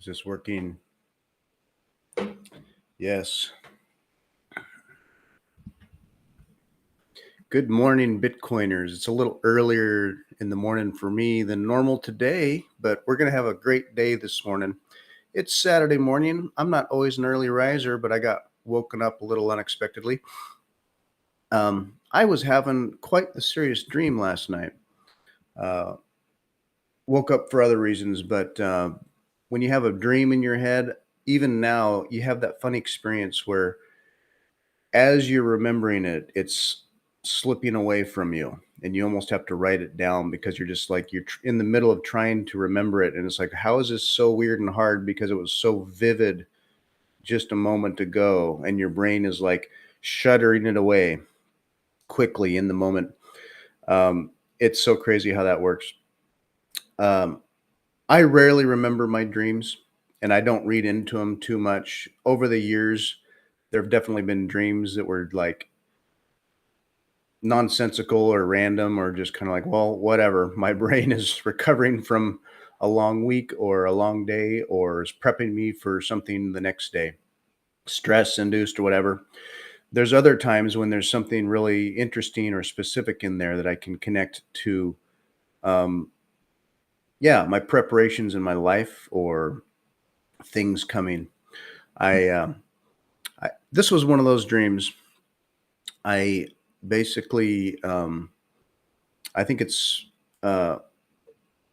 Is this working? Yes. Good morning, Bitcoiners. It's a little earlier in the morning for me than normal today, but we're going to have a great day this morning. It's Saturday morning. I'm not always an early riser, but I got woken up a little unexpectedly. I was having quite a serious dream last night. Uh, Woke up for other reasons, but when you have a dream in your head, even now, you have that funny experience where as you're remembering it, it's slipping away from you and you almost have to write it down because you're just like you're in the middle of trying to remember it, and it's like, how is this so weird and hard because it was so vivid just a moment ago, and your brain is like shuddering it away quickly in the moment. It's so crazy how that works. um, I rarely remember my dreams, and I don't read into them too much. Over the years, there have definitely been dreams that were like nonsensical or random or just kind of like, well, whatever. My brain is recovering from a long week or a long day or is prepping me for something the next day, stress induced or whatever. There's other times when there's something really interesting or specific in there that I can connect to, um, yeah, my preparations in my life or things coming. I, uh, this was one of those dreams. I basically, I think it's uh,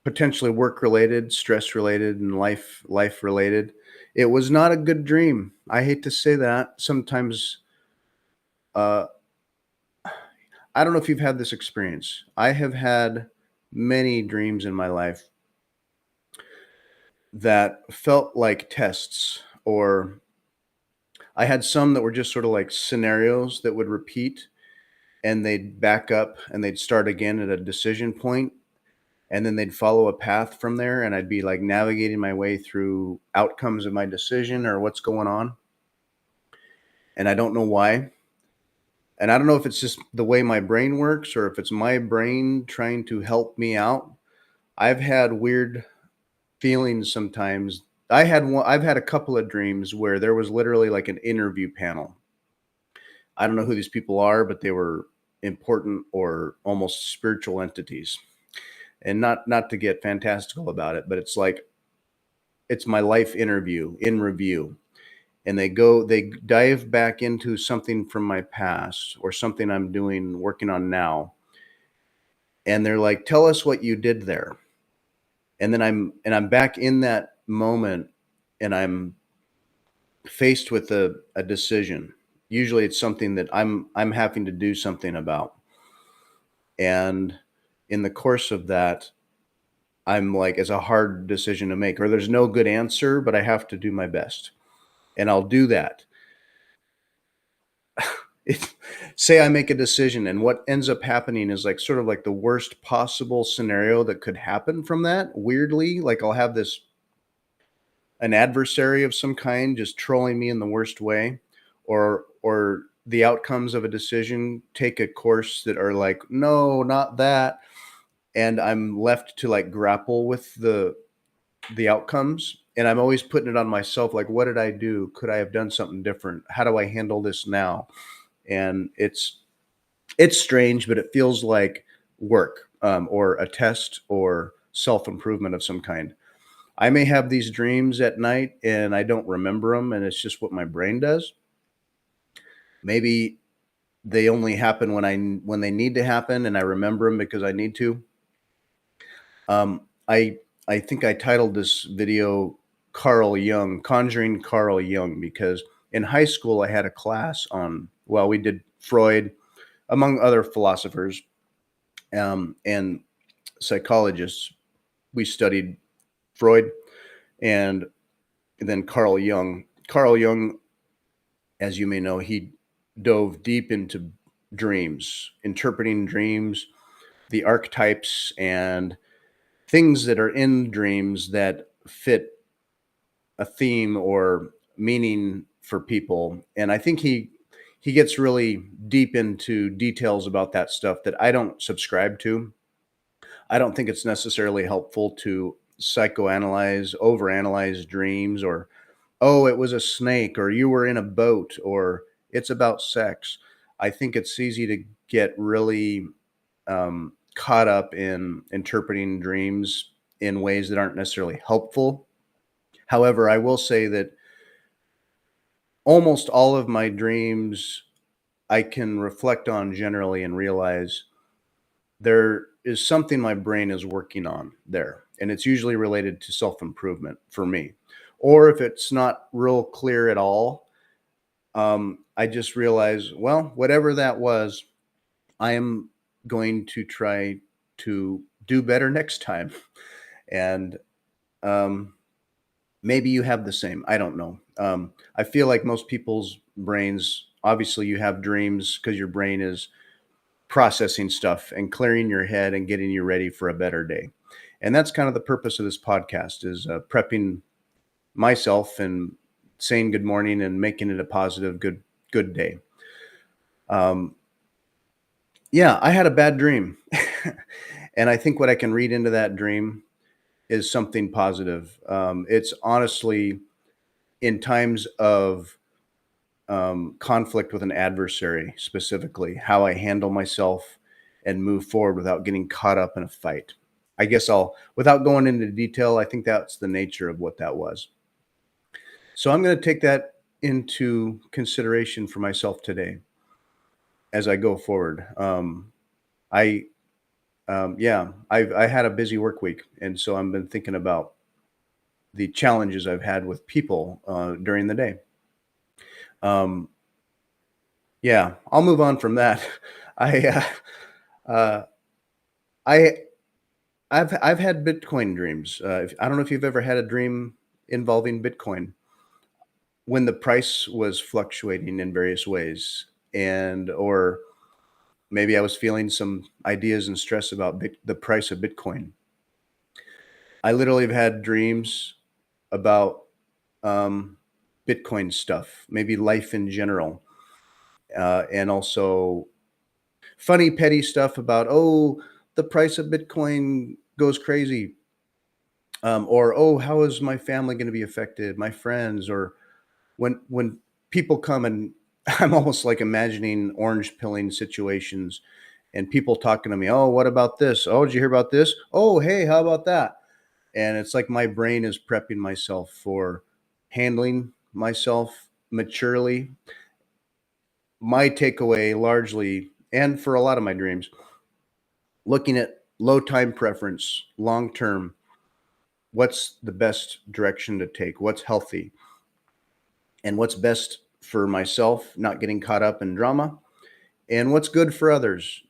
potentially work related, stress related, and life related. It was not a good dream. I hate to say that. Sometimes uh, I don't know if you've had this experience. I have had many dreams in my life that felt like tests, or I had some that were just sort of like scenarios that would repeat and they'd back up and they'd start again at a decision point, and then they'd follow a path from there, and I'd be like navigating my way through outcomes of my decision or what's going on, and I don't know why. And I don't know if it's just the way my brain works or if it's my brain trying to help me out. I've had weird feelings sometimes. I've had a couple of dreams where there was literally like an interview panel. I don't know who these people are, but they were important or almost spiritual entities. And not to get fantastical about it, but it's like it's my life interview in review, and they dive back into something from my past or something I'm doing working on now, and they're like, tell us what you did there. And then I'm back in that moment, and I'm faced with a decision. Usually it's something that I'm having to do something about, and in the course of that, I'm like, it's a hard decision to make, or there's no good answer, but I have to do my best, and I'll do that. It, say I make a decision, and what ends up happening is like sort of like the worst possible scenario that could happen from that. Weirdly, like I'll have this an adversary of some kind just trolling me in the worst way, or the outcomes of a decision take a course that are like, no, not that, and I'm left to like grapple with the outcomes, and I'm always putting it on myself, like, what did I do? Could I have done something different? How do I handle this now? And it's strange, but it feels like work, or a test or self-improvement of some kind. I may have these dreams at night and I don't remember them, and it's just what my brain does. Maybe they only happen when they need to happen, and I remember them because I need to. I think I titled this video Carl Jung, Conjuring Karl Jung, because in high school I had a class on, well, we did Freud, among other philosophers, and psychologists. We studied Freud and then Carl Jung. Carl Jung, as you may know, he dove deep into dreams, interpreting dreams, the archetypes, and things that are in dreams that fit a theme or meaning for people. And I think he gets really deep into details about that stuff that I don't subscribe to. I don't think it's necessarily helpful to overanalyze dreams, or, oh, it was a snake, or you were in a boat, or it's about sex. I think it's easy to get really caught up in interpreting dreams in ways that aren't necessarily helpful. However, I will say that almost all of my dreams I can reflect on generally and realize there is something my brain is working on there. And it's usually related to self improvement for me. Or if it's not real clear at all, I just realize, well, whatever that was, I am going to try to do better next time. And um, maybe you have the same. I don't know. I feel like most people's brains, obviously, you have dreams because your brain is processing stuff and clearing your head and getting you ready for a better day. And that's kind of the purpose of this podcast, is prepping myself and saying good morning and making it a positive, good day. Um, yeah, I had a bad dream. And I think what I can read into that dream is something positive. It's honestly, in times of conflict with an adversary, specifically, how I handle myself and move forward without getting caught up in a fight. I guess without going into detail, I think that's the nature of what that was. So I'm going to take that into consideration for myself today as I go forward. I yeah, I had a busy work week, and so I've been thinking about the challenges I've had with people during the day. Um, yeah, I'll move on from that. I uh, I I've had Bitcoin dreams. I don't know if you've ever had a dream involving Bitcoin when the price was fluctuating in various ways, and or maybe I was feeling some ideas and stress about the price of Bitcoin. I literally have had dreams about um, Bitcoin stuff, maybe life in general, and also funny, petty stuff about, oh, the price of Bitcoin goes crazy, or, oh, how is my family going to be affected, my friends, or when people come and I'm almost like imagining orange pilling situations and people talking to me, oh, what about this? Oh, did you hear about this? Oh, hey, how about that? And it's like my brain is prepping myself for handling myself maturely. My takeaway largely, and for a lot of my dreams, looking at low time preference, long term, what's the best direction to take, what's healthy, and what's best for myself, not getting caught up in drama, and what's good for others.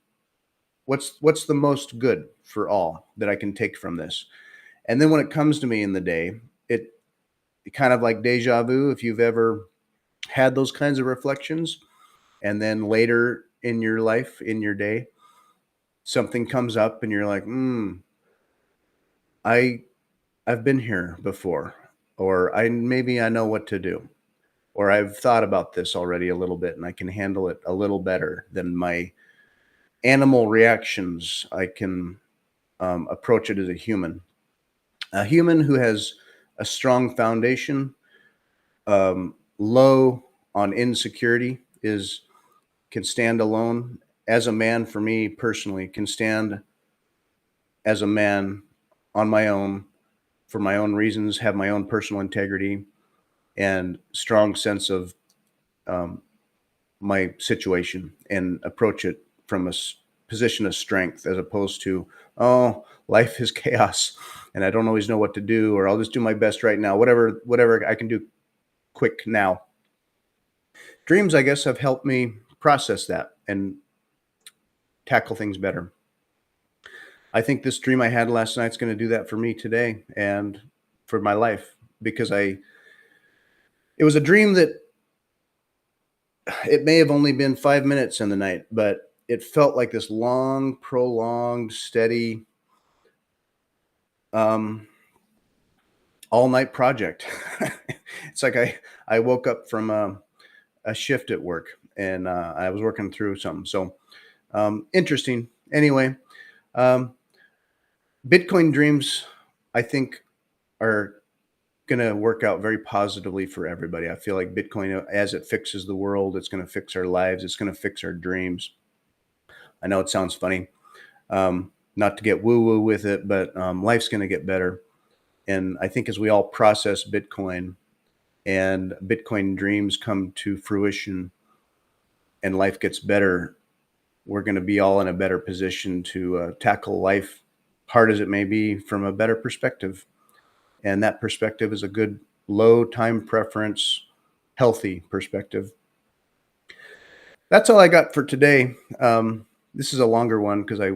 What's the most good for all that I can take from this? And then when it comes to me in the day, it kind of like deja vu, if you've ever had those kinds of reflections, and then later in your life, in your day, something comes up and you're like, I I've been here before, or I know what to do, or I've thought about this already a little bit and I can handle it a little better than my animal reactions. I can approach it as a human who has a strong foundation, low on insecurity, is can stand alone. As a man, for me personally, can stand as a man on my own, for my own reasons, have my own personal integrity and strong sense of um, my situation, and approach it from a position of strength, as opposed to, oh, life is chaos and I don't always know what to do, or I'll just do my best right now, whatever I can do quick now. Dreams, I guess, have helped me process that and tackle things better. I think this dream I had last night's going to do that for me today and for my life, because it was a dream that it may have only been 5 minutes in the night, but it felt like this long, prolonged, steady, um, all night project. It's like I woke up from a shift at work, and I was working through something. So interesting. Anyway, um, Bitcoin dreams I think are going to work out very positively for everybody. I feel like Bitcoin, as it fixes the world, it's going to fix our lives. It's going to fix our dreams. I know it sounds funny, not to get woo woo with it, but life's going to get better. And I think as we all process Bitcoin and Bitcoin dreams come to fruition and life gets better, we're going to be all in a better position to tackle life, hard as it may be, from a better perspective. And that perspective is a good low time preference, healthy perspective. That's all I got for today. This is a longer one because I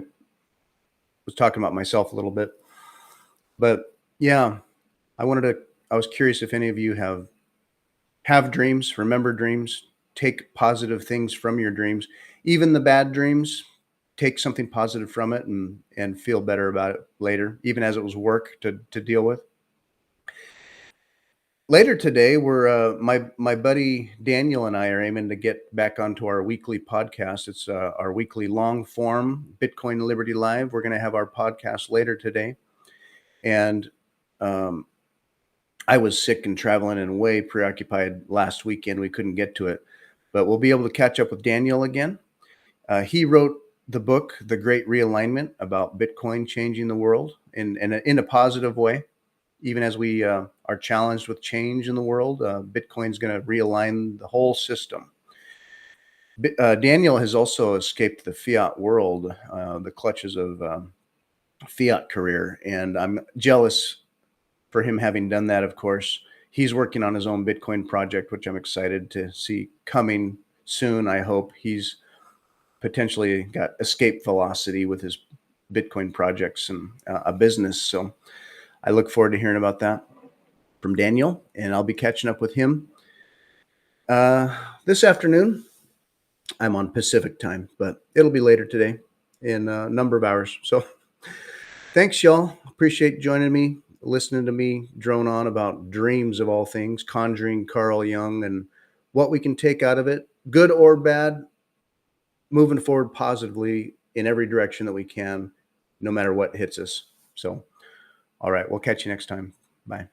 was talking about myself a little bit. But yeah, I was curious if any of you have dreams, remember dreams, take positive things from your dreams, even the bad dreams, take something positive from it and feel better about it later, even as it was work to deal with. Later today, we're my buddy Daniel and I are aiming to get back onto our weekly podcast. It's our weekly long form Bitcoin Liberty Live. We're going to have our podcast later today, and um, I was sick and traveling and way preoccupied last weekend. We couldn't get to it, but we'll be able to catch up with Daniel again. He wrote the book, The Great Realignment, about Bitcoin changing the world in a positive way. Even as we are challenged with change in the world, Bitcoin's going to realign the whole system. Daniel has also escaped the fiat world, the clutches of fiat career, and I'm jealous for him having done that. Of course, he's working on his own Bitcoin project, which I'm excited to see coming soon. I hope he's potentially got escape velocity with his Bitcoin projects and a business. So I look forward to hearing about that from Daniel, and I'll be catching up with him this afternoon. I'm on Pacific time, but it'll be later today in a number of hours. So thanks, y'all. Appreciate joining me, listening to me drone on about dreams of all things, Conjuring Karl Jung, and what we can take out of it, good or bad, moving forward positively in every direction that we can, no matter what hits us. So, all right, we'll catch you next time. Bye.